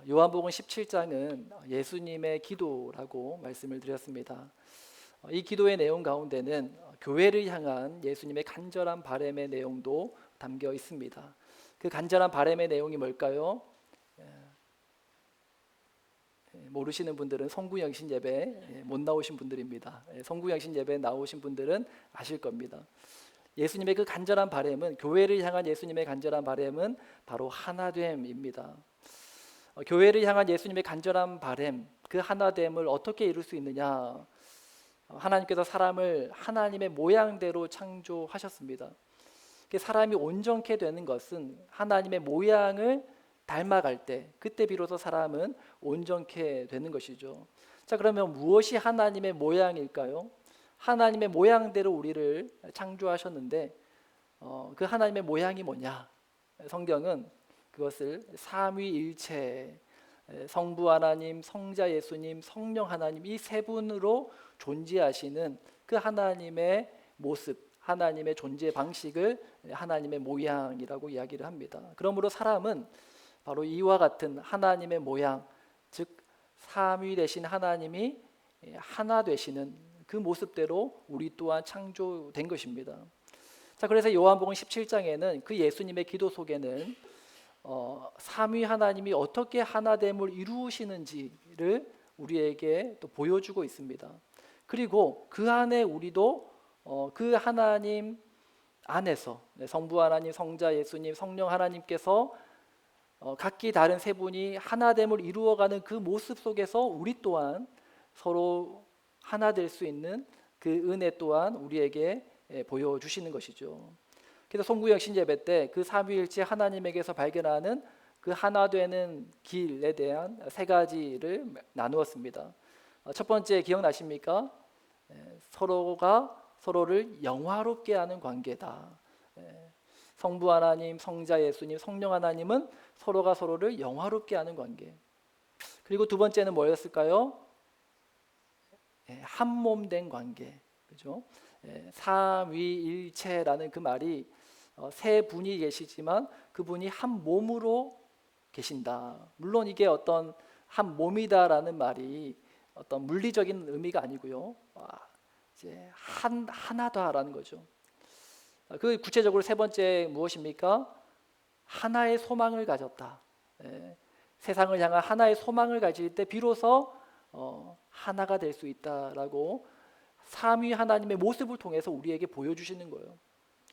요한복음 17장은 예수님의 기도라고 말씀을 드렸습니다. 이 기도의 내용 가운데는 교회를 향한 예수님의 간절한 바람의 내용도 담겨 있습니다. 그 간절한 바람의 내용이 뭘까요? 모르시는 분들은 성구영신 예배 못 나오신 분들입니다. 성구영신 예배 나오신 분들은 아실 겁니다. 예수님의 그 간절한 바람은, 교회를 향한 예수님의 간절한 바람은 바로 하나됨입니다. 교회를 향한 예수님의 간절한 바람, 그 하나됨을 어떻게 이룰 수 있느냐? 하나님께서 사람을 하나님의 모양대로 창조하셨습니다. 사람이 온전케 되는 것은 하나님의 모양을 닮아갈 때, 그때 비로소 사람은 온전케 되는 것이죠. 자, 그러면 무엇이 하나님의 모양일까요? 하나님의 모양대로 우리를 창조하셨는데 그 하나님의 모양이 뭐냐? 성경은 그것을 삼위일체, 성부 하나님, 성자 예수님, 성령 하나님, 이 세 분으로 존재하시는 그 하나님의 모습, 하나님의 존재 방식을 하나님의 모양이라고 이야기를 합니다. 그러므로 사람은 바로 이와 같은 하나님의 모양, 즉 삼위 되신 하나님이 하나 되시는 그 모습대로 우리 또한 창조된 것입니다. 자, 그래서 요한복음 17장에는 그 예수님의 기도 속에는 삼위 하나님이 어떻게 하나됨을 이루시는지를 우리에게 또 보여주고 있습니다. 그리고 그 안에 우리도 그 하나님 안에서 성부 하나님, 성자 예수님, 성령 하나님께서 각기 다른 세 분이 하나됨을 이루어가는 그 모습 속에서 우리 또한 서로 하나 될 수 있는 그 은혜 또한 우리에게 보여주시는 것이죠. 그래서 송구영신 예배 때 그 삼위일체 하나님에게서 발견하는 그 하나 되는 길에 대한 세 가지를 나누었습니다. 첫 번째 기억나십니까? 서로가 서로를 영화롭게 하는 관계다. 성부 하나님, 성자 예수님, 성령 하나님은 서로가 서로를 영화롭게 하는 관계. 그리고 두 번째는 뭐였을까요? 한 몸 된 관계. 그죠? 삼위일체라는 그 말이 세 분이 계시지만 그분이 한 몸으로 계신다. 물론 이게 어떤 한 몸이다라는 말이 어떤 물리적인 의미가 아니고요. 이제 하나다라는 거죠. 그 구체적으로 세 번째 무엇입니까? 하나의 소망을 가졌다. 세상을 향한 하나의 소망을 가질 때 비로소 하나가 될 수 있다라고 삼위 하나님의 모습을 통해서 우리에게 보여주시는 거예요.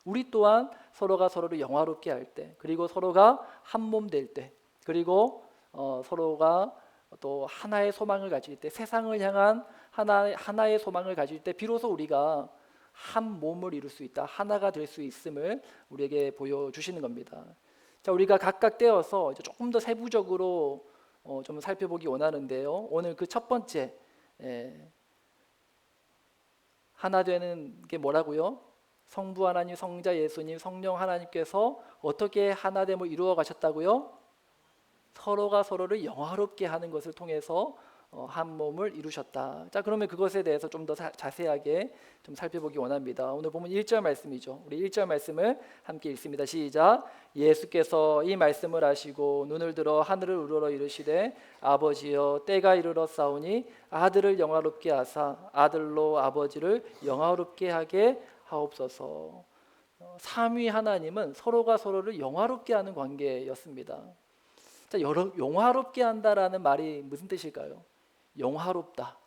우리 또한 서로가 서로를 영화롭게 할 때, 그리고 서로가 한 몸 될 때, 그리고 서로가 또 하나의 소망을 가질 때, 세상을 향한 하나의 소망을 가질 때 비로소 우리가 한 몸을 이룰 수 있다, 하나가 될 수 있음을 우리에게 보여주시는 겁니다. 자, 우리가 각각 떼어서 이제 조금 더 세부적으로 좀 살펴보기 원하는데요. 오늘 그 첫 번째 하나 되는 게 뭐라고요? 성부 하나님, 성자 예수님, 성령 하나님께서 어떻게 하나됨을 이루어 가셨다고요? 서로가 서로를 영화롭게 하는 것을 통해서 한 몸을 이루셨다. 자, 그러면 그것에 대해서 좀 더 자세하게 좀 살펴보기 원합니다. 오늘 보면 1절 말씀이죠. 우리 1절 말씀을 함께 읽습니다. 시작. 예수께서 이 말씀을 하시고 눈을 들어 하늘을 우러러 이르시되 아버지여 때가 이르러 싸우니 아들을 영화롭게 하사 아들로 아버지를 영화롭게 하게 하옵소서. 삼위 하나님은 서로가 서로를 영화롭게 하는 관계였습니다. 자, 영화롭게 한다라는 말이 무슨 뜻일까요? 영화롭다.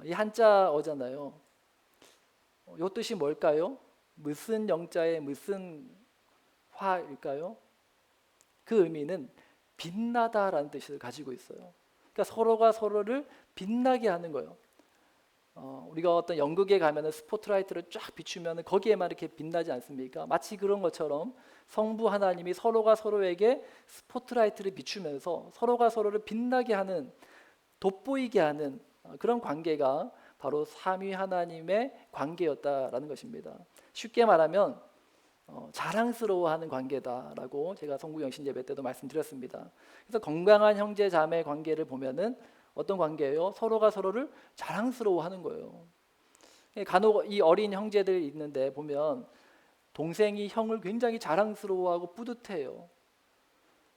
이 한자어잖아요. 이 뜻이 뭘까요? 무슨 영자에 무슨 화일까요? 그 의미는 빛나다라는 뜻을 가지고 있어요. 그러니까 서로가 서로를 빛나게 하는 거예요. 우리가 어떤 연극에 가면은 스포트라이트를 쫙 비추면 거기에만 이렇게 빛나지 않습니까? 마치 그런 것처럼 성부 하나님이 서로가 서로에게 스포트라이트를 비추면서 서로가 서로를 빛나게 하는, 돋보이게 하는 그런 관계가 바로 삼위 하나님의 관계였다라는 것입니다. 쉽게 말하면 자랑스러워하는 관계다라고 제가 성구영신 예배 때도 말씀드렸습니다. 그래서 건강한 형제 자매 관계를 보면은 어떤 관계예요? 서로가 서로를 자랑스러워하는 거예요. 간혹 이 어린 형제들 있는데 보면 동생이 형을 굉장히 자랑스러워하고 뿌듯해요.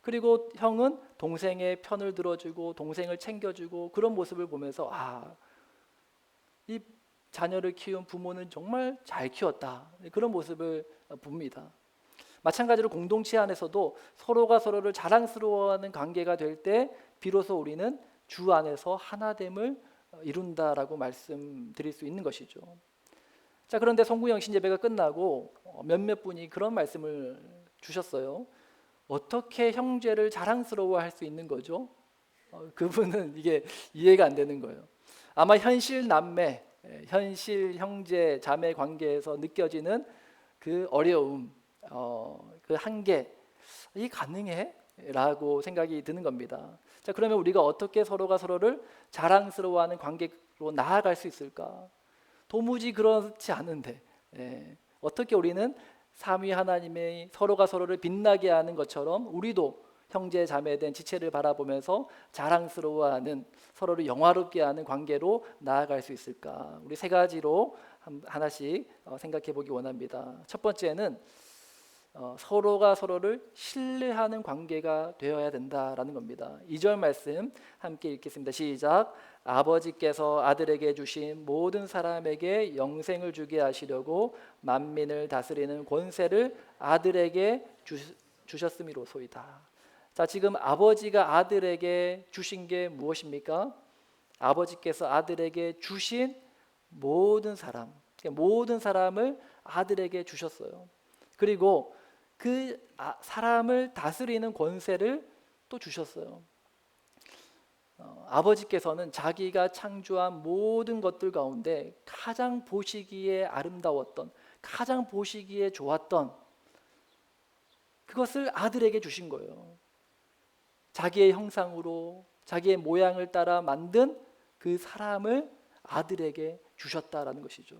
그리고 형은 동생의 편을 들어주고 동생을 챙겨주고 그런 모습을 보면서 이 자녀를 키운 부모는 정말 잘 키웠다. 그런 모습을 봅니다. 마찬가지로 공동체 안에서도 서로가 서로를 자랑스러워하는 관계가 될 때 비로소 우리는 주 안에서 하나됨을 이룬다라고 말씀드릴 수 있는 것이죠. 자, 그런데 송구영신 예배가 끝나고 몇몇 분이 그런 말씀을 주셨어요. 어떻게 형제를 자랑스러워할 수 있는 거죠? 그분은 이게 이해가 안 되는 거예요. 아마 현실 남매, 현실 형제 자매 관계에서 느껴지는 그 어려움, 그 한계, 이 가능해? 라고 생각이 드는 겁니다. 자, 그러면 우리가 어떻게 서로가 서로를 자랑스러워하는 관계로 나아갈 수 있을까? 도무지 그렇지 않은데 어떻게 우리는 삼위 하나님의 서로가 서로를 빛나게 하는 것처럼 우리도 형제 자매된 지체를 바라보면서 자랑스러워하는 서로를 영화롭게 하는 관계로 나아갈 수 있을까? 우리 세 가지로 하나씩 생각해 보기 원합니다. 첫 번째는 서로가 서로를 신뢰하는 관계가 되어야 된다라는 겁니다. 2절 말씀 함께 읽겠습니다. 시작. 아버지께서 아들에게 주신 모든 사람에게 영생을 주게 하시려고 만민을 다스리는 권세를 아들에게 주셨음이로소이다. 자, 지금 아버지가 아들에게 주신 게 무엇입니까? 아버지께서 아들에게 주신 모든 사람, 모든 사람을 아들에게 주셨어요. 그리고 그 사람을 다스리는 권세를 또 주셨어요. 아버지께서는 자기가 창조한 모든 것들 가운데 가장 보시기에 아름다웠던, 가장 보시기에 좋았던 그것을 아들에게 주신 거예요. 자기의 형상으로 자기의 모양을 따라 만든 그 사람을 아들에게 주셨다라는 것이죠.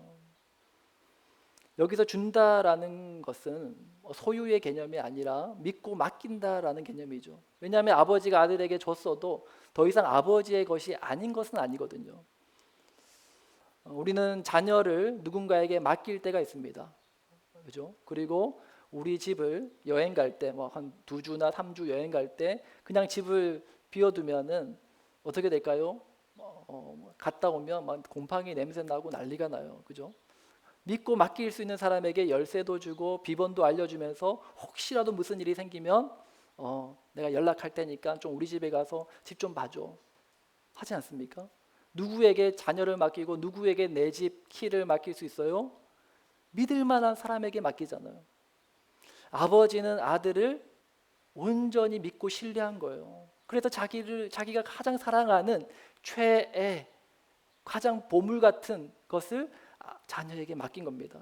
여기서 준다라는 것은 소유의 개념이 아니라 믿고 맡긴다라는 개념이죠. 왜냐하면 아버지가 아들에게 줬어도 더 이상 아버지의 것이 아닌 것은 아니거든요. 우리는 자녀를 누군가에게 맡길 때가 있습니다. 그죠? 그리고 우리 집을 여행 갈 때, 한 2주나 3주 여행 갈 때 그냥 집을 비워두면은 어떻게 될까요? 갔다 오면 막 곰팡이 냄새 나고 난리가 나요. 그죠? 믿고 맡길 수 있는 사람에게 열쇠도 주고 비번도 알려주면서 혹시라도 무슨 일이 생기면 내가 연락할 테니까 좀 우리 집에 가서 집 좀 봐줘 하지 않습니까? 누구에게 자녀를 맡기고 누구에게 내 집 키를 맡길 수 있어요? 믿을 만한 사람에게 맡기잖아요. 아버지는 아들을 온전히 믿고 신뢰한 거예요. 그래서 자기가 가장 사랑하는 최애, 가장 보물 같은 것을 자녀에게 맡긴 겁니다.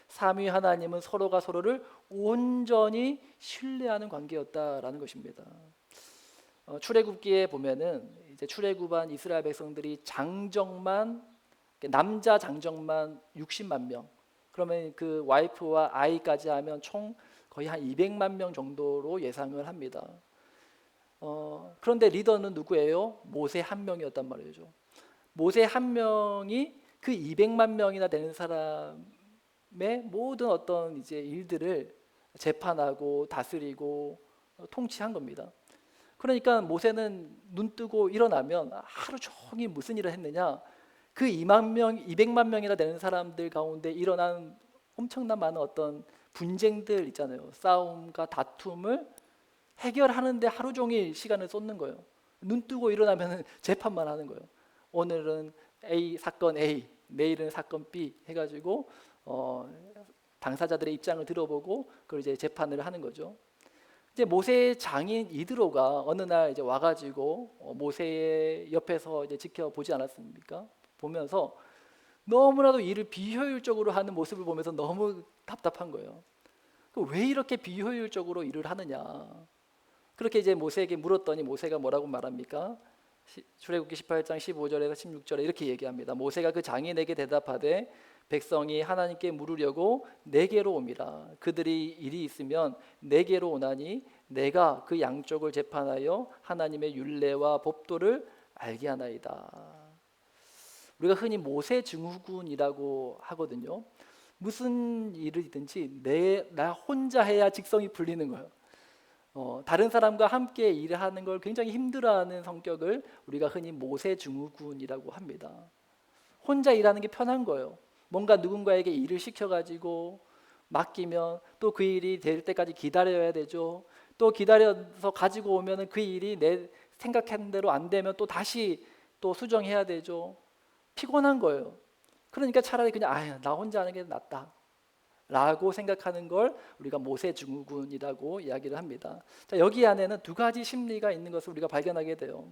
삼위 하나님은 서로가 서로를 온전히 신뢰하는 관계였다라는 것입니다. 출애굽기에 보면은 이제 출애굽한 이스라엘 백성들이 남자 장정만 60만 명. 그러면 그 와이프와 아이까지 하면 총 거의 한 200만 명 정도로 예상을 합니다. 그런데 리더는 누구예요? 모세 한 명이었단 말이죠. 모세 한 명이 그 200만 명이나 되는 사람의 모든 어떤 이제 일들을 재판하고 다스리고 통치한 겁니다. 그러니까 모세는 눈 뜨고 일어나면 하루 종일 무슨 일을 했느냐? 그 200만 명이나 되는 사람들 가운데 일어난 엄청난 많은 어떤 분쟁들 있잖아요. 싸움과 다툼을 해결하는데 하루 종일 시간을 쏟는 거예요. 눈 뜨고 일어나면 재판만 하는 거예요. 오늘은 사건 A, 내일은 사건 B 해가지고 당사자들의 입장을 들어보고 그걸 이제 재판을 하는 거죠. 이제 모세의 장인 이드로가 어느 날 이제 와가지고 모세의 옆에서 이제 지켜보지 않았습니까? 보면서 너무나도 일을 비효율적으로 하는 모습을 보면서 너무 답답한 거예요. 왜 이렇게 비효율적으로 일을 하느냐? 그렇게 이제 모세에게 물었더니 모세가 뭐라고 말합니까? 출애굽기 18장 15절에서 16절에 이렇게 얘기합니다. 모세가 그 장인에게 대답하되 백성이 하나님께 물으려고 내게로 옴이라. 그들이 일이 있으면 내게로 오나니 내가 그 양쪽을 재판하여 하나님의 율례와 법도를 알게 하나이다. 우리가 흔히 모세 증후군이라고 하거든요. 무슨 일이든지 나 혼자 해야 직성이 풀리는 거예요. 다른 사람과 함께 일을 하는 걸 굉장히 힘들어하는 성격을 우리가 흔히 모세 증후군이라고 합니다. 혼자 일하는 게 편한 거예요. 뭔가 누군가에게 일을 시켜가지고 맡기면 또 그 일이 될 때까지 기다려야 되죠. 또 기다려서 가지고 오면 그 일이 내 생각한 대로 안 되면 또 다시 또 수정해야 되죠. 피곤한 거예요. 그러니까 차라리 그냥 나 혼자 하는 게 낫다 라고 생각하는 걸 우리가 모세 증후군이라고 이야기를 합니다. 자, 여기 안에는 두 가지 심리가 있는 것을 우리가 발견하게 돼요.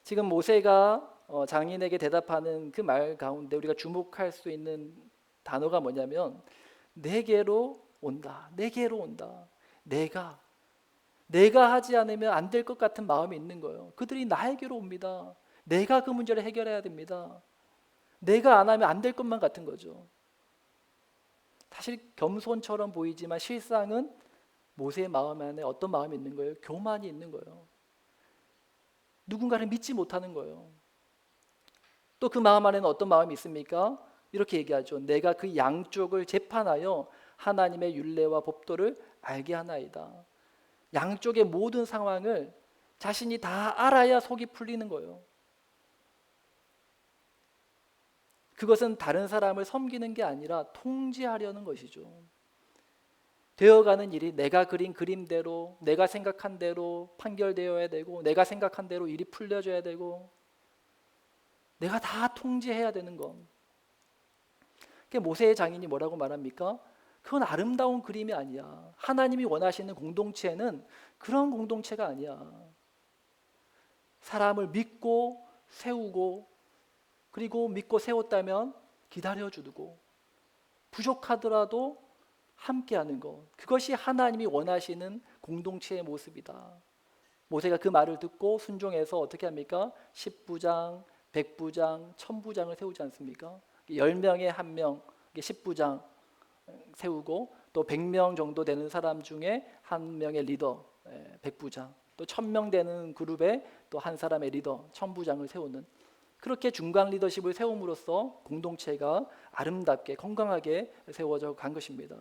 지금 모세가 장인에게 대답하는 그 말 가운데 우리가 주목할 수 있는 단어가 뭐냐면 내게로 온다. 내게로 온다. 내가 하지 않으면 안 될 것 같은 마음이 있는 거예요. 그들이 나에게로 옵니다. 내가 그 문제를 해결해야 됩니다. 내가 안 하면 안 될 것만 같은 거죠. 사실 겸손처럼 보이지만 실상은 모세의 마음 안에 어떤 마음이 있는 거예요? 교만이 있는 거예요. 누군가를 믿지 못하는 거예요. 또 그 마음 안에는 어떤 마음이 있습니까? 이렇게 얘기하죠. 내가 그 양쪽을 재판하여 하나님의 율례와 법도를 알게 하나이다. 양쪽의 모든 상황을 자신이 다 알아야 속이 풀리는 거예요. 그것은 다른 사람을 섬기는 게 아니라 통제하려는 것이죠. 되어가는 일이 내가 그린 그림대로, 내가 생각한 대로 판결되어야 되고, 내가 생각한 대로 일이 풀려져야 되고, 내가 다 통제해야 되는 것. 모세의 장인이 뭐라고 말합니까? 그건 아름다운 그림이 아니야. 하나님이 원하시는 공동체는 그런 공동체가 아니야. 사람을 믿고 세우고, 그리고 믿고 세웠다면 기다려주고, 부족하더라도 함께하는 것, 그것이 하나님이 원하시는 공동체의 모습이다. 모세가 그 말을 듣고 순종해서 어떻게 합니까? 10부장, 100부장, 1000부장을 세우지 않습니까? 10명에 1명, 10부장 세우고 또 100명 정도 되는 사람 중에 한 명의 리더, 100부장, 또 1000명 되는 그룹에 또 한 사람의 리더, 1000부장을 세우는, 그렇게 중간 리더십을 세움으로써 공동체가 아름답게 건강하게 세워져 간 것입니다.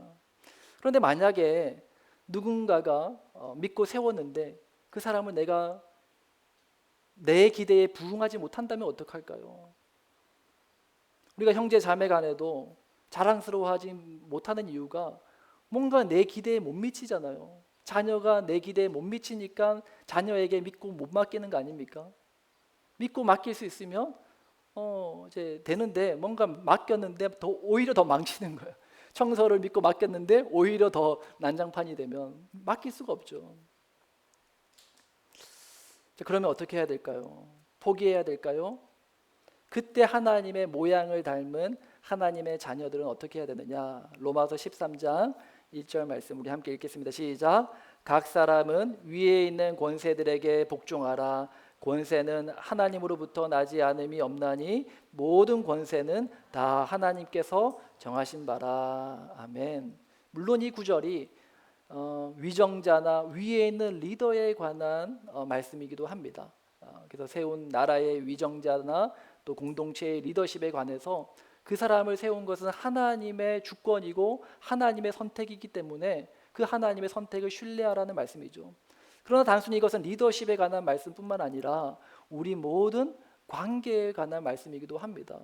그런데 만약에 누군가가 믿고 세웠는데 그 사람을 내가 내 기대에 부응하지 못한다면 어떡할까요? 우리가 형제 자매 간에도 자랑스러워하지 못하는 이유가 뭔가 내 기대에 못 미치잖아요. 자녀가 내 기대에 못 미치니까 자녀에게 믿고 못 맡기는 거 아닙니까? 믿고 맡길 수 있으면 이제 되는데 뭔가 맡겼는데 오히려 더 망치는 거예요. 청소를 믿고 맡겼는데 오히려 더 난장판이 되면 맡길 수가 없죠. 자, 그러면 어떻게 해야 될까요? 포기해야 될까요? 그때 하나님의 모양을 닮은 하나님의 자녀들은 어떻게 해야 되느냐? 로마서 13장 1절 말씀 우리 함께 읽겠습니다. 시작. 각 사람은 위에 있는 권세들에게 복종하라. 권세는 하나님으로부터 나지 않음이 없나니 모든 권세는 다 하나님께서 정하신 바라. 아멘. 물론 이 구절이 위정자나 위에 있는 리더에 관한 말씀이기도 합니다. 그래서 세운 나라의 위정자나 또 공동체의 리더십에 관해서 그 사람을 세운 것은 하나님의 주권이고 하나님의 선택이기 때문에 그 하나님의 선택을 신뢰하라는 말씀이죠. 그러나 단순히 이것은 리더십에 관한 말씀뿐만 아니라 우리 모든 관계에 관한 말씀이기도 합니다.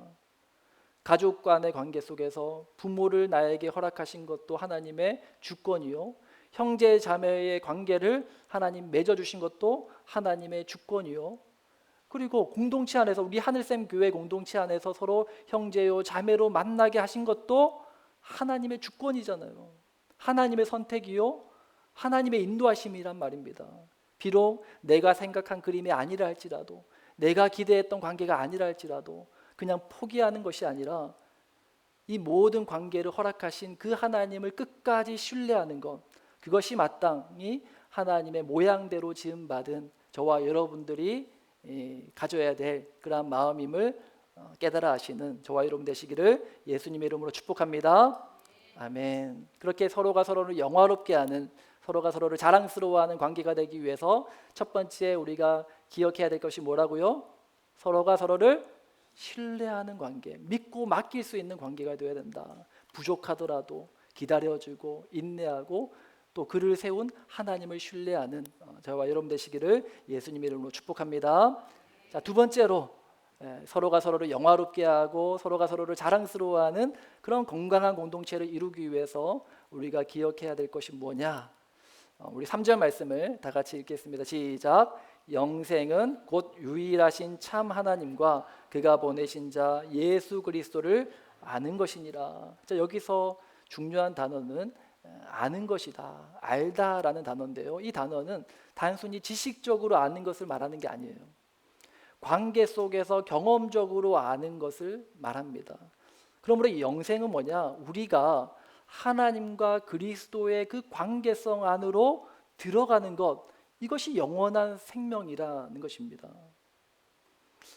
가족 간의 관계 속에서 부모를 나에게 허락하신 것도 하나님의 주권이요, 형제 자매의 관계를 하나님 맺어주신 것도 하나님의 주권이요, 그리고 공동체 안에서 우리 하늘샘 교회 공동체 안에서 서로 형제요 자매로 만나게 하신 것도 하나님의 주권이잖아요. 하나님의 선택이요 하나님의 인도하심이란 말입니다. 비록 내가 생각한 그림이 아니라 할지라도, 내가 기대했던 관계가 아니라 할지라도 그냥 포기하는 것이 아니라 이 모든 관계를 허락하신 그 하나님을 끝까지 신뢰하는 것, 그것이 마땅히 하나님의 모양대로 지음받은 저와 여러분들이 가져야 될 그런 마음임을 깨달아 하시는 저와 여러분 되시기를 예수님의 이름으로 축복합니다. 아멘. 그렇게 서로가 서로를 영화롭게 하는, 서로가 서로를 자랑스러워하는 관계가 되기 위해서 첫 번째 우리가 기억해야 될 것이 뭐라고요? 서로가 서로를 신뢰하는 관계, 믿고 맡길 수 있는 관계가 되어야 된다. 부족하더라도 기다려주고 인내하고 또 그를 세운 하나님을 신뢰하는 저와 여러분 되시기를 예수님 이름으로 축복합니다. 자, 두 번째로 서로가 서로를 영화롭게 하고 서로가 서로를 자랑스러워하는 그런 건강한 공동체를 이루기 위해서 우리가 기억해야 될 것이 뭐냐? 우리 3절 말씀을 다 같이 읽겠습니다. 시작. 영생은 곧 유일하신 참 하나님과 그가 보내신 자 예수 그리스도를 아는 것이니라. 자, 여기서 중요한 단어는 아는 것이다, 알다라는 단어인데요. 이 단어는 단순히 지식적으로 아는 것을 말하는 게 아니에요. 관계 속에서 경험적으로 아는 것을 말합니다. 그러므로 이 영생은 뭐냐? 우리가 하나님과 그리스도의 그 관계성 안으로 들어가는 것, 이것이 영원한 생명이라는 것입니다.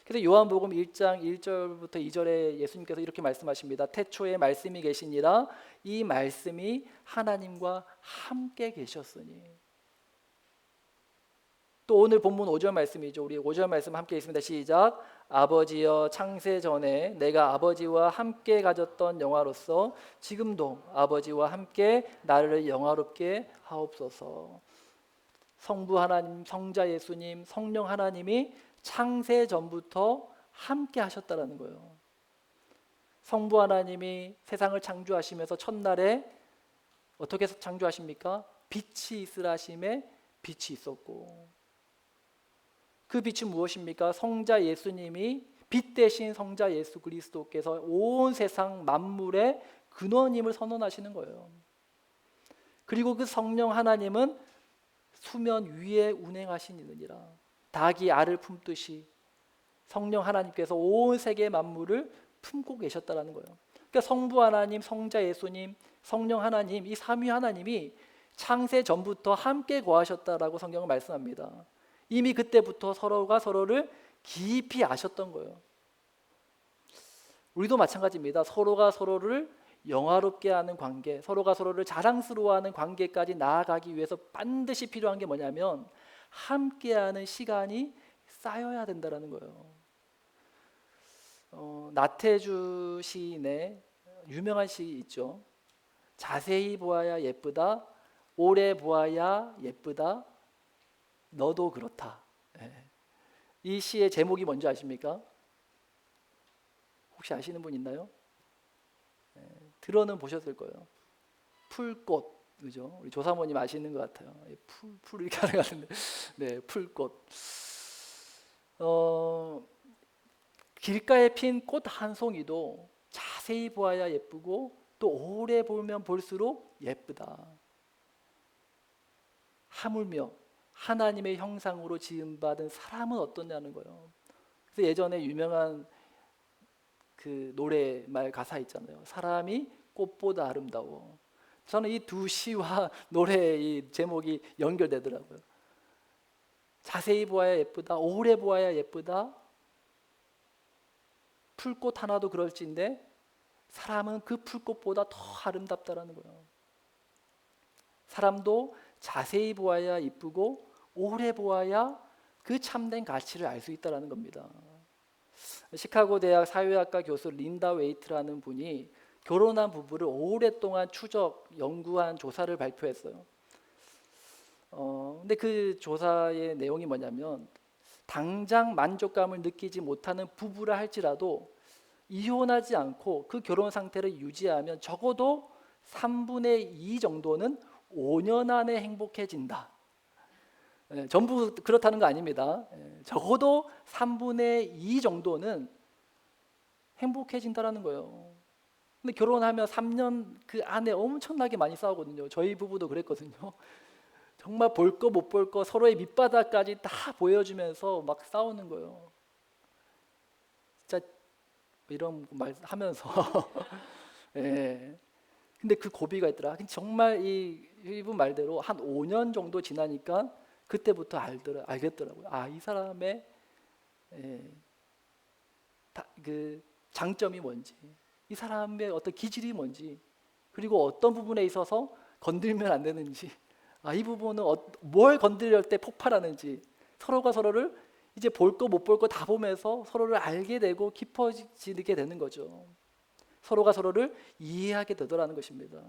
그래서 요한복음 1장 1절부터 2절에 예수님께서 이렇게 말씀하십니다. 태초에 말씀이 계시니라. 이 말씀이 하나님과 함께 계셨으니. 또 오늘 본문 5절 말씀이죠. 우리 5절 말씀 함께 있습니다. 시작. 아버지여 창세 전에 내가 아버지와 함께 가졌던 영화로서 지금도 아버지와 함께 나를 영화롭게 하옵소서. 성부 하나님, 성자 예수님, 성령 하나님이 창세 전부터 함께 하셨다라는 거예요. 성부 하나님이 세상을 창조하시면서 첫날에 어떻게 창조하십니까? 빛이 있으라 하심에 빛이 있었고, 그 빛은 무엇입니까? 성자 예수님이 빛 대신 성자 예수 그리스도께서 온 세상 만물의 근원임을 선언하시는 거예요. 그리고 그 성령 하나님은 수면 위에 운행하시느니라. 닭이 알을 품듯이 성령 하나님께서 온 세계 만물을 품고 계셨다라는 거예요. 그러니까 성부 하나님, 성자 예수님, 성령 하나님, 이 삼위 하나님이 창세 전부터 함께 거하셨다라고 성경은 말씀합니다. 이미 그때부터 서로가 서로를 깊이 아셨던 거예요. 우리도 마찬가지입니다. 서로가 서로를 영화롭게 하는 관계, 서로가 서로를 자랑스러워하는 관계까지 나아가기 위해서 반드시 필요한 게 뭐냐면 함께하는 시간이 쌓여야 된다는 거예요. 나태주 시인의 유명한 시 있죠. 자세히 보아야 예쁘다, 오래 보아야 예쁘다, 너도 그렇다. 이 시의 제목이 뭔지 아십니까? 혹시 아시는 분 있나요? 들어는 보셨을 거예요. 풀꽃, 그죠? 우리 조사모님 아시는 것 같아요. 풀 이렇게 하는 것 같은데, 네, 풀꽃. 길가에 핀 꽃 한 송이도 자세히 보아야 예쁘고 또 오래 보면 볼수록 예쁘다. 하물며 하나님의 형상으로 지음받은 사람은 어떠냐는 거예요. 그래서 예전에 유명한 그 노래말 가사 있잖아요. 사람이 꽃보다 아름다워. 저는 이 두 시와 노래의 제목이 연결되더라고요. 자세히 보아야 예쁘다, 오래 보아야 예쁘다. 풀꽃 하나도 그럴지인데 사람은 그 풀꽃보다 더 아름답다라는 거예요. 사람도 자세히 보아야 이쁘고 오래 보아야 그 참된 가치를 알 수 있다는 겁니다. 시카고 대학 사회학과 교수 린다 웨이트라는 분이 결혼한 부부를 오랫동안 추적, 연구한 조사를 발표했어요. 근데 그 조사의 내용이 뭐냐면 당장 만족감을 느끼지 못하는 부부라 할지라도 이혼하지 않고 그 결혼 상태를 유지하면 적어도 3분의 2 정도는 5년 안에 행복해진다. 전부 그렇다는 거 아닙니다. 적어도 3분의 2 정도는 행복해진다라는 거예요. 근데 결혼하면 3년 그 안에 엄청나게 많이 싸우거든요. 저희 부부도 그랬거든요. 정말 볼 거 못 볼 거 서로의 밑바닥까지 다 보여주면서 막 싸우는 거예요. 진짜 이런 말 하면서 예. 근데 그 고비가 있더라. 정말 이분 말대로 한 5년 정도 지나니까 그때부터 알겠더라고요. 아, 이 사람의 그 장점이 뭔지, 이 사람의 어떤 기질이 뭔지, 그리고 어떤 부분에 있어서 건들면 안 되는지, 이 부분은 뭘 건드릴 때 폭발하는지, 서로가 서로를 이제 볼 거 못 볼 거 다 보면서 서로를 알게 되고 깊어지게 되는 거죠. 서로가 서로를 이해하게 되더라는 것입니다.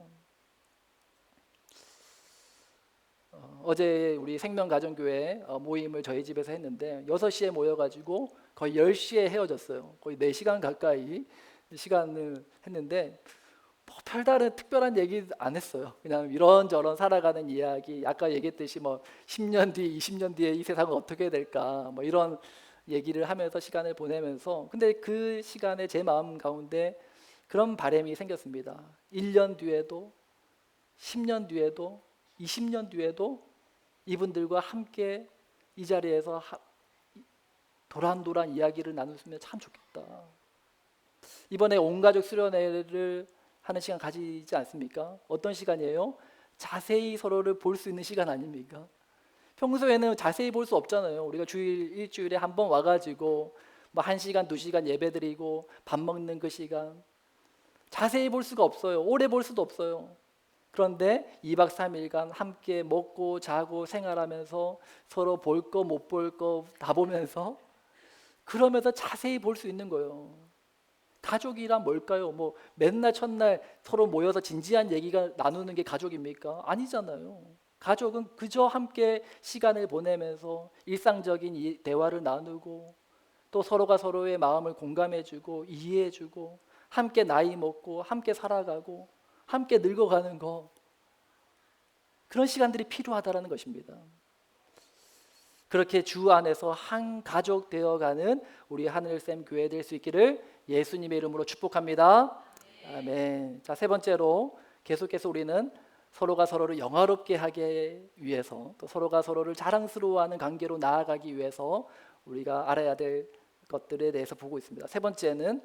어제 우리 생명가정교회 모임을 저희 집에서 했는데 6시에 모여가지고 거의 10시에 헤어졌어요. 거의 4시간 가까이 시간을 했는데 뭐 별다른 특별한 얘기 안 했어요. 그냥 이런저런 살아가는 이야기, 아까 얘기했듯이 뭐 10년 뒤, 20년 뒤에 이 세상은 어떻게 될까, 뭐 이런 얘기를 하면서 시간을 보내면서, 근데 그 시간에 제 마음 가운데 그런 바람이 생겼습니다. 1년 뒤에도, 10년 뒤에도, 20년 뒤에도 이분들과 함께 이 자리에서 도란도란 이야기를 나누면 참 좋겠다. 이번에 온가족 수련회를 하는 시간 가지지 않습니까? 어떤 시간이에요? 자세히 서로를 볼 수 있는 시간 아닙니까? 평소에는 자세히 볼 수 없잖아요. 우리가 일주일에 한 번 와가지고 뭐 1시간, 2시간 예배드리고 밥 먹는 그 시간 자세히 볼 수가 없어요. 오래 볼 수도 없어요. 그런데 2박 3일간 함께 먹고 자고 생활하면서 서로 볼 거 못 볼 거 다 보면서 그러면서 자세히 볼 수 있는 거예요. 가족이란 뭘까요? 뭐 맨날 첫날 서로 모여서 진지한 얘기가 나누는 게 가족입니까? 아니잖아요. 가족은 그저 함께 시간을 보내면서 일상적인 대화를 나누고 또 서로가 서로의 마음을 공감해주고 이해해주고 함께 나이 먹고 함께 살아가고 함께 늙어가는 거, 그런 시간들이 필요하다는 것입니다. 그렇게 주 안에서 한 가족 되어가는 우리 하늘샘 교회 될 수 있기를 예수님의 이름으로 축복합니다. 아멘. 자, 세 번째로 계속해서 우리는 서로가 서로를 영화롭게 하기 위해서, 또 서로가 서로를 자랑스러워하는 관계로 나아가기 위해서 우리가 알아야 될 것들에 대해서 보고 있습니다. 세 번째는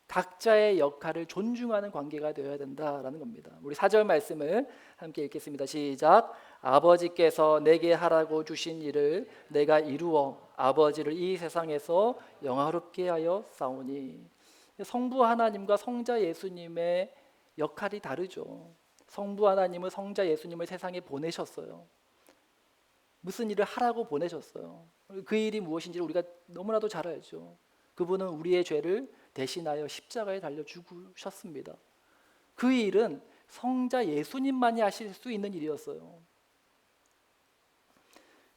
각자의 역할을 존중하는 관계가 되어야 된다라는 겁니다. 우리 4절 말씀을 함께 읽겠습니다. 시작. 아버지께서 내게 하라고 주신 일을 내가 이루어 아버지를 이 세상에서 영화롭게 하여 싸우니. 성부 하나님과 성자 예수님의 역할이 다르죠. 성부 하나님은 성자 예수님을 세상에 보내셨어요. 무슨 일을 하라고 보내셨어요. 그 일이 무엇인지 우리가 너무나도 잘 알죠. 그분은 우리의 죄를 대신하여 십자가에 달려 죽으셨습니다. 그 일은 성자 예수님만이 하실 수 있는 일이었어요.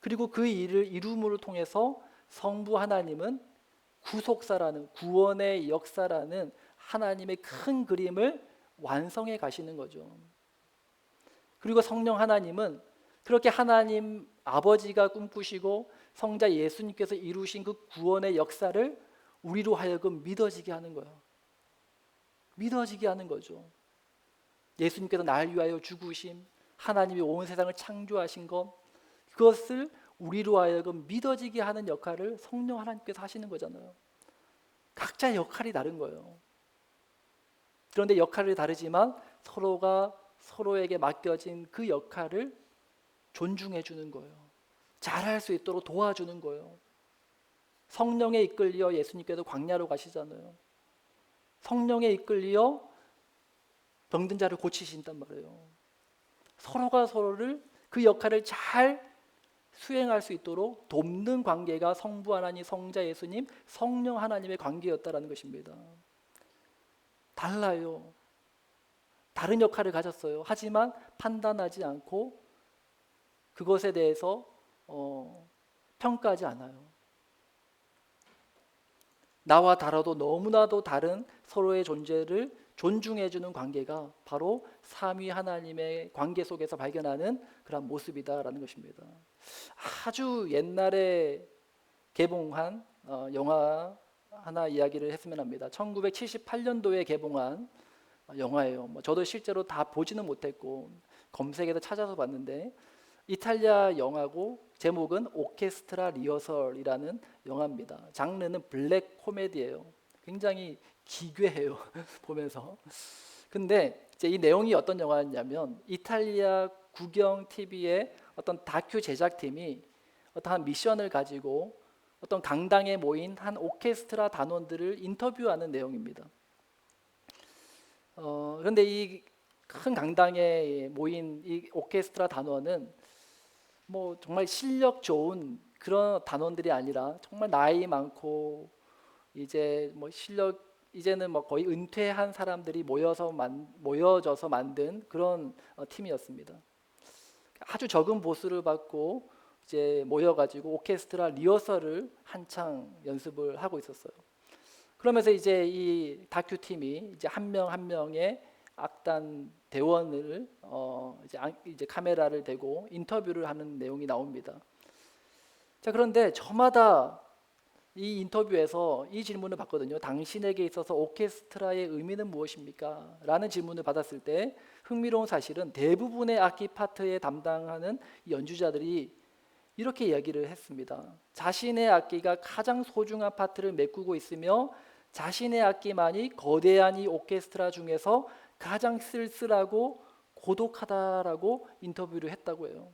그리고 그 일을 이룸으로 통해서 성부 하나님은 구속사라는, 구원의 역사라는 하나님의 큰 그림을 완성해 가시는 거죠. 그리고 성령 하나님은 그렇게 하나님 아버지가 꿈꾸시고 성자 예수님께서 이루신 그 구원의 역사를 우리로 하여금 믿어지게 하는 거예요. 믿어지게 하는 거죠. 예수님께서 날 위하여 죽으심, 하나님이 온 세상을 창조하신 것, 그것을 우리로 하여금 믿어지게 하는 역할을 성령 하나님께서 하시는 거잖아요. 각자의 역할이 다른 거예요. 그런데 역할이 다르지만 서로가 서로에게 맡겨진 그 역할을 존중해 주는 거예요. 잘할 수 있도록 도와주는 거예요. 성령에 이끌려 예수님께서 광야로 가시잖아요. 성령에 이끌려 병든 자를 고치신단 말이에요. 서로가 서로를 그 역할을 잘 수행할 수 있도록 돕는 관계가 성부 하나님, 성자 예수님, 성령 하나님의 관계였다라는 것입니다. 달라요. 다른 역할을 가졌어요. 하지만 판단하지 않고 그것에 대해서 평가하지 않아요. 나와 다르도 너무나도 다른 서로의 존재를 존중해주는 관계가 바로 삼위 하나님의 관계 속에서 발견하는 그런 모습이다라는 것입니다. 아주 옛날에 개봉한 영화 하나 이야기를 했으면 합니다. 1978년도에 개봉한 영화예요. 저도 실제로 다 보지는 못했고 검색해서 찾아서 봤는데 이탈리아 영화고 제목은 오케스트라 리허설이라는 영화입니다. 장르는 블랙 코미디예요. 굉장히 기괴해요. 보면서. 근데 이제 이 내용이 어떤 영화였냐면 이탈리아 국영 TV의 어떤 다큐 제작팀이 어떤 한 미션을 가지고 어떤 강당에 모인 한 오케스트라 단원들을 인터뷰하는 내용입니다. 그런데 이 큰 강당에 모인 이 오케스트라 단원은 뭐 정말 실력 좋은 그런 단원들이 아니라 정말 나이 많고 이제 뭐 이제는 뭐 거의 은퇴한 사람들이 모여져서 만든 그런 팀이었습니다. 아주 적은 보수를 받고 이제 모여가지고 오케스트라 리허설을 한창 연습을 하고 있었어요. 그러면서 이제 이 다큐 팀이 이제 한 명 한 명의 악단 대원을 이제 카메라를 대고 인터뷰를 하는 내용이 나옵니다. 자, 그런데 저마다 이 인터뷰에서 이 질문을 받거든요. 당신에게 있어서 오케스트라의 의미는 무엇입니까? 라는 질문을 받았을 때 흥미로운 사실은 대부분의 악기 파트에 담당하는 연주자들이 이렇게 이야기를 했습니다. 자신의 악기가 가장 소중한 파트를 메꾸고 있으며 자신의 악기만이 거대한 이 오케스트라 중에서 가장 쓸쓸하고 고독하다라고 인터뷰를 했다고 해요.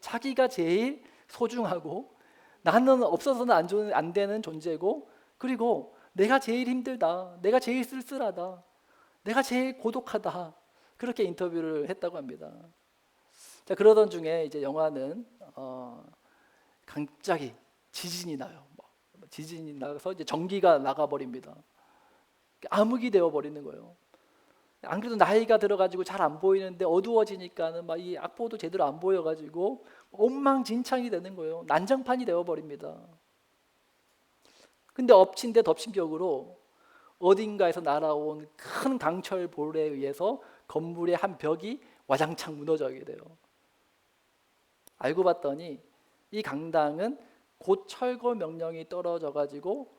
자기가 제일 소중하고 나는 없어서는 안 되는 존재고, 그리고 내가 제일 힘들다, 내가 제일 쓸쓸하다, 내가 제일 고독하다, 그렇게 인터뷰를 했다고 합니다. 자, 그러던 중에 이제 영화는 갑자기 지진이 나요. 지진이 나서 이제 전기가 나가버립니다. 암흑이 되어 버리는 거예요. 안 그래도 나이가 들어가지고 잘 안 보이는데 어두워지니까는 막 이 악보도 제대로 안 보여가지고 엉망진창이 되는 거예요. 난장판이 되어 버립니다. 근데 엎친 데 덮친 격으로 어딘가에서 날아온 큰 강철볼에 의해서 건물의 한 벽이 와장창 무너지게 돼요. 알고 봤더니 이 강당은 곧 철거 명령이 떨어져 가지고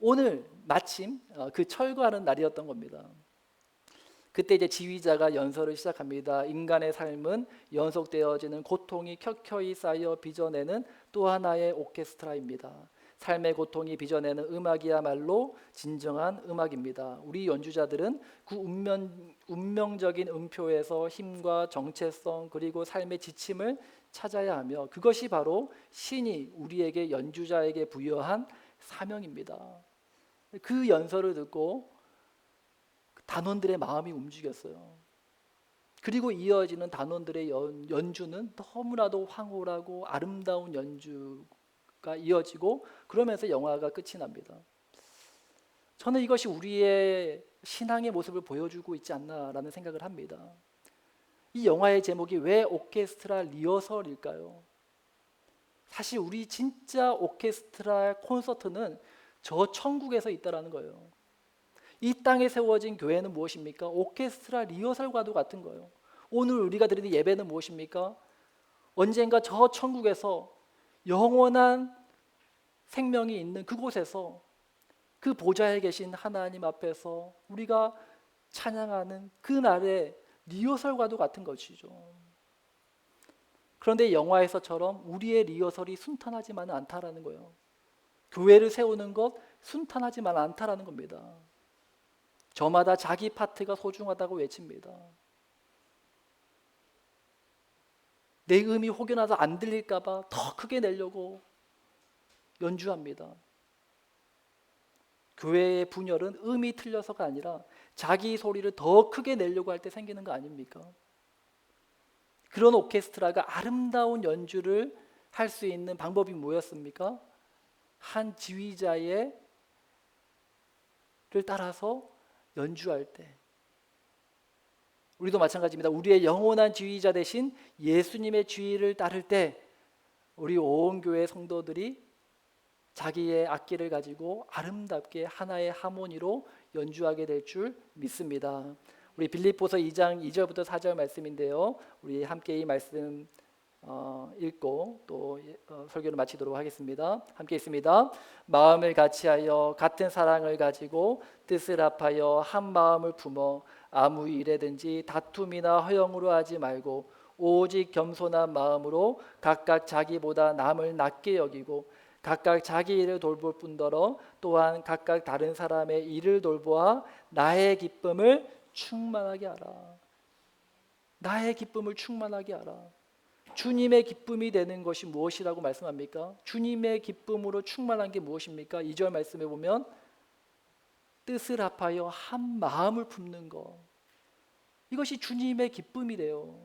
오늘 마침 그 철거하는 날이었던 겁니다. 그때 이제 지휘자가 연설을 시작합니다. 인간의 삶은 연속되어지는 고통이 켜켜이 쌓여 빚어내는 또 하나의 오케스트라입니다. 삶의 고통이 빚어내는 음악이야말로 진정한 음악입니다. 우리 연주자들은 그 운명적인 음표에서 힘과 정체성 그리고 삶의 지침을 찾아야 하며 그것이 바로 신이 우리에게 연주자에게 부여한 사명입니다. 그 연설을 듣고 단원들의 마음이 움직였어요. 그리고 이어지는 단원들의 연주는 너무나도 황홀하고 아름다운 연주가 이어지고 그러면서 영화가 끝이 납니다. 저는 이것이 우리의 신앙의 모습을 보여주고 있지 않나라는 생각을 합니다. 이 영화의 제목이 왜 오케스트라 리허설일까요? 사실 우리 진짜 오케스트라 콘서트는 저 천국에서 있다라는 거예요. 이 땅에 세워진 교회는 무엇입니까? 오케스트라 리허설과도 같은 거예요. 오늘 우리가 드리는 예배는 무엇입니까? 언젠가 저 천국에서 영원한 생명이 있는 그곳에서 그 보좌에 계신 하나님 앞에서 우리가 찬양하는 그 날의 리허설과도 같은 것이죠. 그런데 영화에서처럼 우리의 리허설이 순탄하지만 않다라는 거예요. 교회를 세우는 것 순탄하지만 않다라는 겁니다. 저마다 자기 파트가 소중하다고 외칩니다. 내 음이 혹여나도 안 들릴까 봐 더 크게 내려고 연주합니다. 교회의 분열은 음이 틀려서가 아니라 자기 소리를 더 크게 내려고 할 때 생기는 거 아닙니까? 그런 오케스트라가 아름다운 연주를 할 수 있는 방법이 뭐였습니까? 한 지휘자의 를 따라서 연주할 때 우리도 마찬가지입니다. 우리의 영원한 지휘자 대신 예수님의 지휘를 따를 때 우리 온 교회 성도들이 자기의 악기를 가지고 아름답게 하나의 하모니로 연주하게 될 줄 믿습니다. 우리 빌립보서 2장 2절부터 4절 말씀인데요. 우리 함께 이 말씀 읽고 또 설교를 마치도록 하겠습니다. 함께 있습니다. 마음을 같이하여 같은 사랑을 가지고 뜻을 합하여 한 마음을 품어 아무 일에든지 다툼이나 허영으로 하지 말고 오직 겸손한 마음으로 각각 자기보다 남을 낮게 여기고 각각 자기 일을 돌볼 뿐더러 또한 각각 다른 사람의 일을 돌보아 나의 기쁨을 충만하게 하라. 나의 기쁨을 충만하게 하라. 주님의 기쁨이 되는 것이 무엇이라고 말씀합니까? 주님의 기쁨으로 충만한 게 무엇입니까? 2절 말씀에 보면 뜻을 합하여 한 마음을 품는 것. 이것이 주님의 기쁨이래요.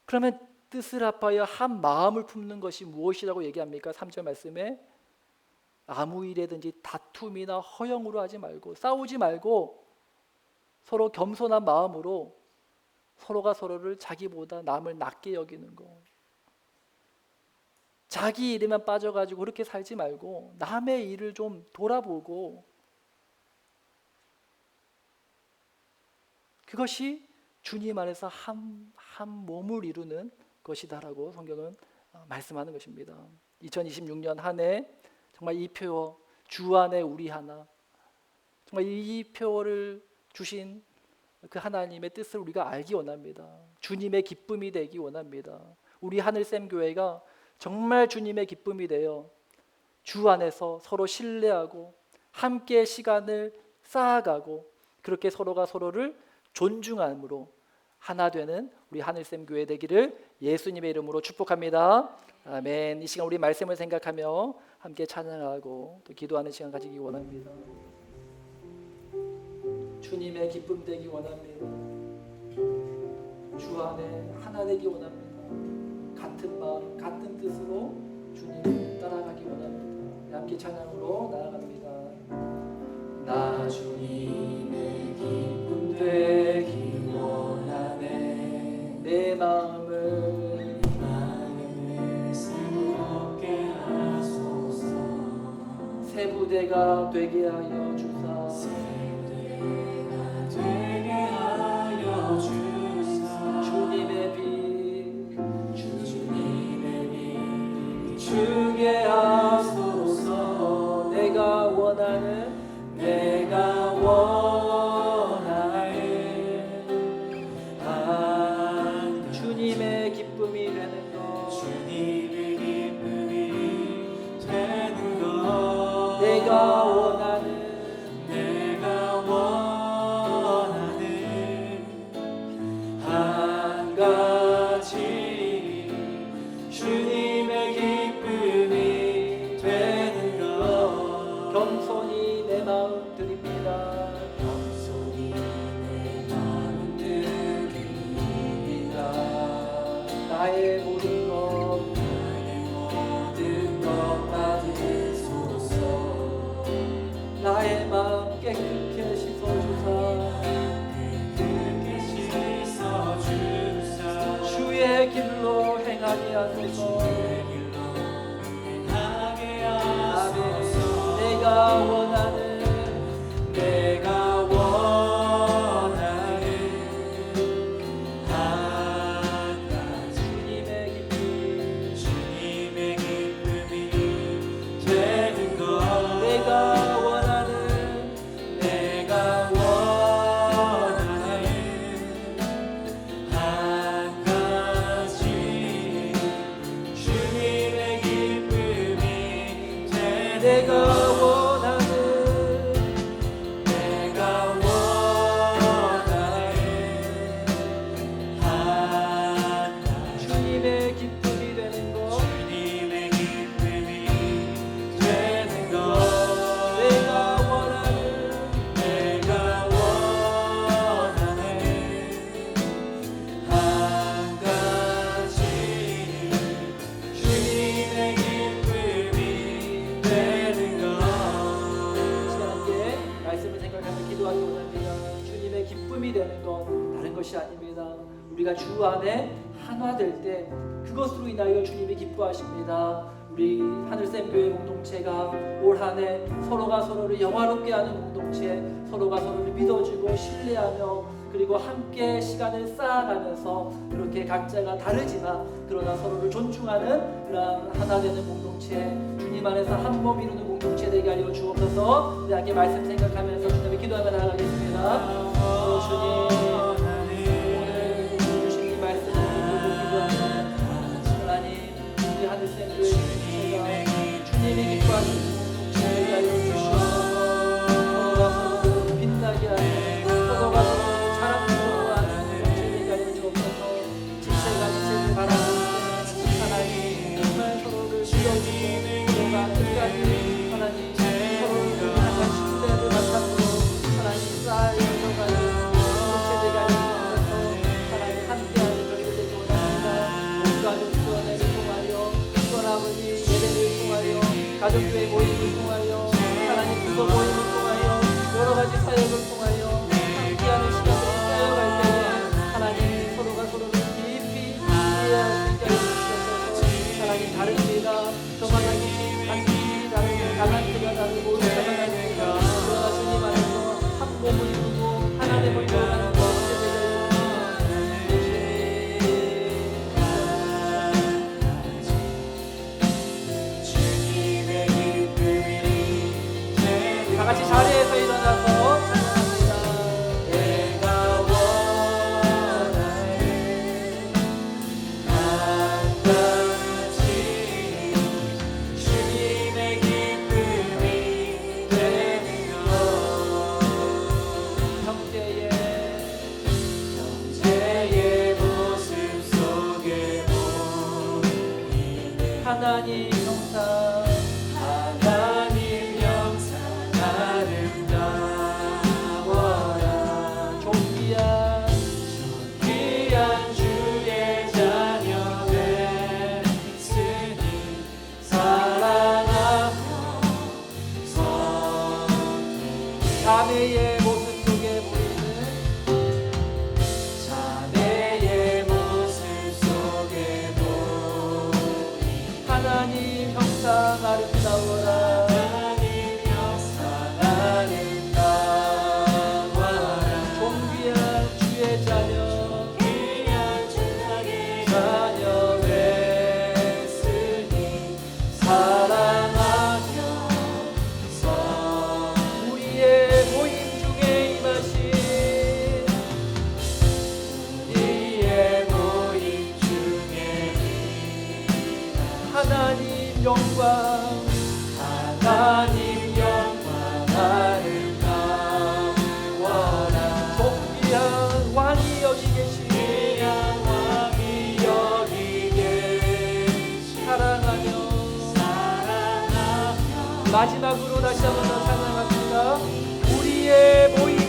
그러면 뜻을 합하여 한 마음을 품는 것이 무엇이라고 얘기합니까? 3절 말씀에 아무 일에든지 다툼이나 허영으로 하지 말고 싸우지 말고 서로 겸손한 마음으로 서로가 서로를 자기보다 남을 낮게 여기는 거. 자기 일에만 빠져가지고 그렇게 살지 말고 남의 일을 좀 돌아보고, 그것이 주님 안에서 한 몸을 이루는 것이다라고 성경은 말씀하는 것입니다. 2026년 한 해 정말 이 표, 주 안에 우리 하나, 정말 이 표를 주신 그 하나님의 뜻을 우리가 알기 원합니다. 주님의 기쁨이 되기 원합니다. 우리 하늘샘 교회가 정말 주님의 기쁨이 되어 주 안에서 서로 신뢰하고 함께 시간을 쌓아가고, 그렇게 서로가 서로를 존중함으로 하나 되는 우리 하늘샘 교회 되기를 예수님의 이름으로 축복합니다. 아멘. 이 시간 우리 말씀을 생각하며 함께 찬양하고 또 기도하는 시간 가지기 원합니다. 주님의 기쁨 되기 원합니다. 주 안에 하나 되기 원합니다. 같은 마음, 같은 뜻으로 주님을 따라가기 원합니다. 함께 찬양으로 나아갑니다. 나 주님의 기쁨 되기 원하네. 내 마음을 즐겁게 하소서. 새 부대가 되게 하여 주사. 새 부대가 되게 하여 주사. 주님의 빛 주게 하소서. 내가 원하는 주님의 기쁨이 되는 것. 주님의 기쁨이 되는 것. 내가 원하는 한 가지 주님의 기쁨이 되는 것. 겸손히 내 마음 드립니다. 겸손히 내 마음 드립니다. 나의 모든 것 받으소서. 나의 마음 깨끗게 씻어주사. 주의 길로 행하게 하소서. 아멘. 내가 원하는 한 가지 주님의 기쁨이 되는 것. 내가 원하는 한 가지 주님의 기쁨이 되는 것. 내가 되는 건 다른 것이 아닙니다. 우리가 주 안에 하나 될 때 그것으로 인하여 주님이 기뻐하십니다. 우리 하늘샘 교회 공동체가 올 한 해 서로가 서로를 영화롭게 하는 공동체, 서로가 서로를 믿어주고 신뢰하며 그리고 함께 시간을 쌓아가면서 그렇게 각자가 다르지만 그러나 서로를 존중하는 그런 하나 되는 공동체, 주님 안에서 한 몸 이루는 공동체 되게 하여 주옵소서. 우리 함께 말씀 생각하면서 주님을 기도하며 나아가겠습니다. 주님, 오늘 주신 이 말씀을 듣고 기도하며 하나님, 우리 하늘샘 교회 공동체가 주님이 기뻐하시는 공동체 되게 하여 주시옵소서. 서로가 서로를 빛나게 하여 서로가 서로를 자랑스러워 하는 공동체 되게 하여 주옵소서. 지체가 지체를 바라보는 하나님, 정말 서로를 믿어주고 서로가 끝까지 하나님 서로를 향한 신뢰를 바탕으로 하나님 쌓여가는 공동체 되게 하여 주옵소서. 하나님 함께하는 저희들 되기 원합니다. 온 가족 구원회를 통하여 구원 아버지 예배를 통하여 가족교회 모임을 통하여 하나님 구속 모임을 통하여 여러 가지 사역을 통하여 함께하는 시간들이 쌓여갈 때에 하나님 하나님 영상 아름다워라. 존귀한 주의 자녀 됐으니 사랑하며 자매의 모습 속에 보이는 하나님 형상 아름다워라. 하나님 형상 아름다워라. 존귀한 주의 자녀 됐으니 사랑하며 우리의 모임 중에 임하신 하나님 영광 아름다워라. 존귀한 왕이 여기 계시 사랑하며 마지막으로 다시 한번 사랑합니다. 우리의 모임